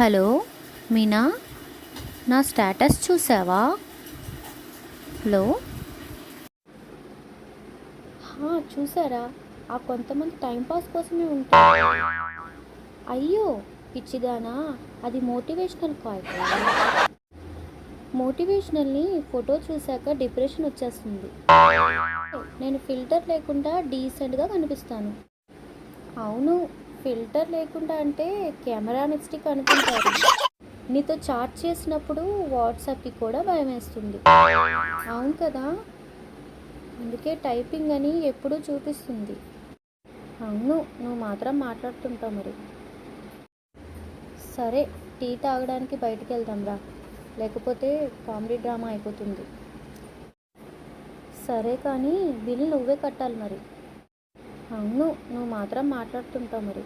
Hello Meena, నా status చూసావా? Hello. చూసారా? ఆ కొంతమంది టైంపాస్ కోసమే ఉంటారు. అయ్యో పిచ్చిదానా, అది మోటివేషనల్ కాల్. మోటివేషనల్ని ఫోటో చూశాక డిప్రెషన్ వచ్చేస్తుంది. నేను ఫిల్టర్ లేకుండా డీసెంట్గా కనిపిస్తాను. అవును, ఫిల్టర్ లేకుండా అంటే కెమెరా నెక్స్ట్కి అనుకుంటారు. నీతో చాట్ చేసినప్పుడు వాట్సాప్కి కూడా భయం వేస్తుంది. అవును కదా, అందుకే టైపింగ్ అని ఎప్పుడూ చూపిస్తుంది. అవును, నువ్వు మాత్రం మాట్లాడుతుంటావు మరి. సరే, టీ తాగడానికి బయటికి వెళ్దాం రా, లేకపోతే కామెడీ డ్రామా అయిపోతుంది. సరే కానీ బిల్ నువ్వే కట్టాలి మరి. అవును, నువ్వు మాత్రం మాట్లాడుతుంటావు మరి.